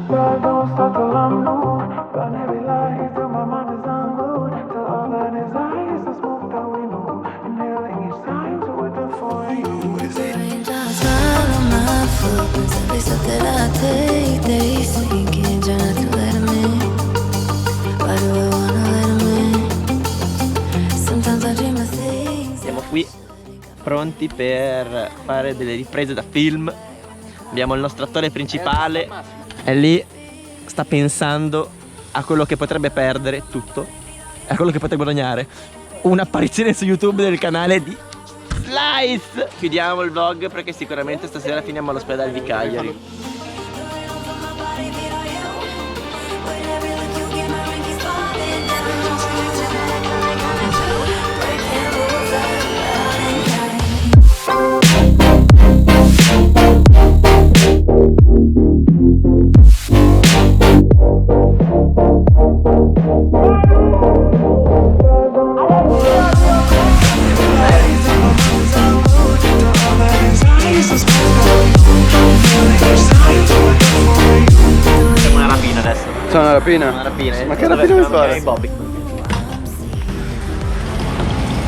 Don't stop till I'm new. Burn every light till my mind is unglued. Till all that is eyes, the smoke that we know. Inhaling each time to wait for you. Raindrops fall on my foot. Every step that I take, they sinking. Try not to let 'em in. Why do I wanna let 'em in? Sometimes I dream of things. Siamo qui pronti per fare delle riprese da film. Abbiamo il nostro attore principale. È lì, sta pensando a quello che potrebbe perdere tutto, a quello che potrebbe guadagnare. Un'apparizione su YouTube del canale di Slice. Chiudiamo il vlog perché sicuramente stasera finiamo all'ospedale di Cagliari. C'è una rapina? Una rapina. Ma che rapina vuoi fare? Bobby.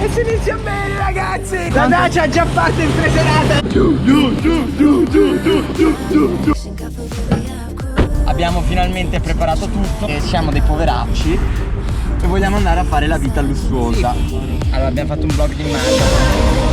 E si inizia bene, ragazzi! La Dacia ha già fatto in preserata! Abbiamo finalmente preparato tutto e siamo dei poveracci e vogliamo andare a fare la vita lussuosa. Allora abbiamo fatto un vlog di merda.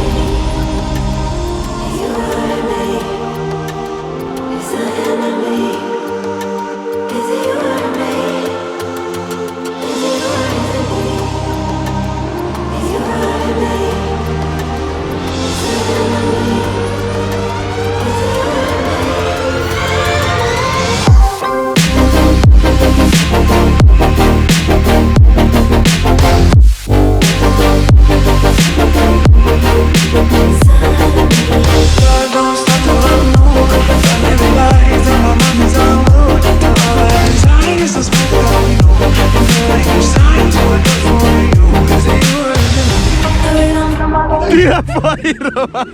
Tira fuori Roma!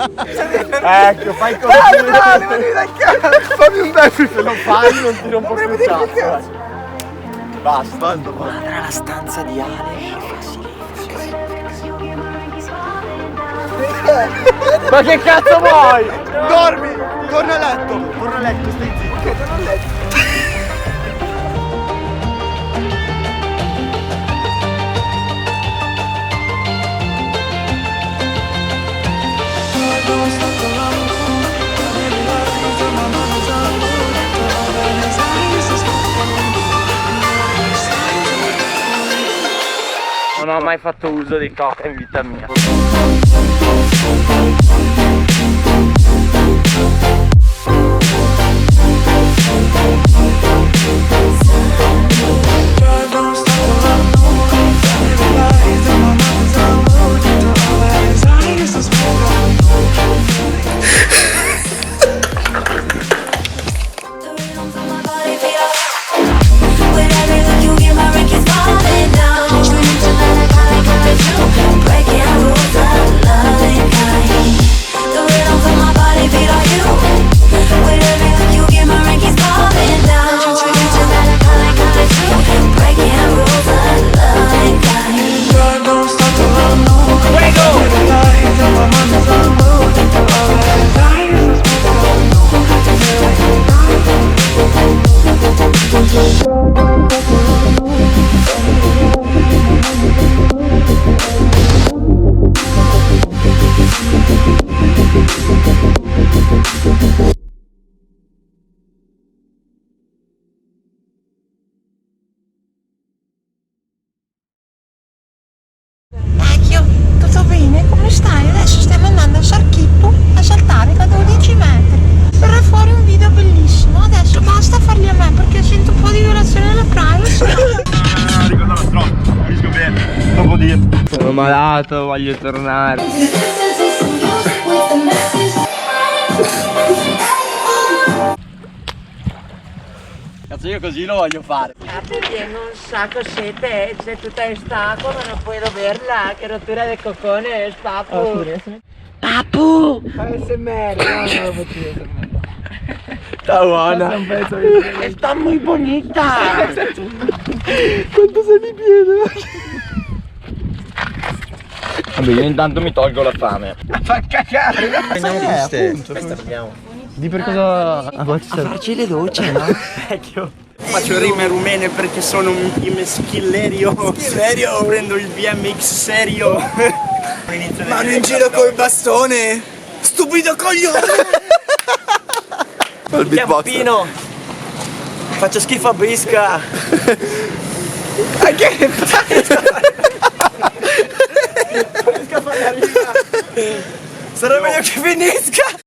Ecco, fai così! Fammi un defi, se lo fai non ti rompo più il cazzo! Basta! Andrà alla stanza di Ale e fa silenzio. Ma che cazzo vuoi? Dormi! Torna a letto, stai zitto! Torna a letto! Non ho mai fatto uso di coca in vita mia. Vecchio, tutto bene? Come stai? Adesso stiamo andando a Sarchippo a saltare da 12 metri. Verrà fuori un video bellissimo. Adesso basta farli a me perché sento un po' di violazione della privacy. Ricordo la strada, capisco bene, dopo dire. Sono malato, voglio tornare. cazzo, io così lo voglio fare. Tengo un saco sete, c'è tutta in stacco, ma non puedo verla, che rottura de cojones, papu. Papu! ASMR, no, non lo faccio. Sta buona. Está muy bonita! Quanto sei di piede? Vabbè, io intanto mi tolgo la fame. Fa cagare! Abbiamo viste. Questa abbiamo. Di per cosa a voce serve? Farci le docce, no? Vecchio. Faccio rime rumene perché sono un team schillerio. Serio? Prendo il BMX serio. Mano in giro col bastone. Stupido coglione. Il beatbox. Chiampino. Faccio schifo a Brisca. Che Sarà meglio che finisca.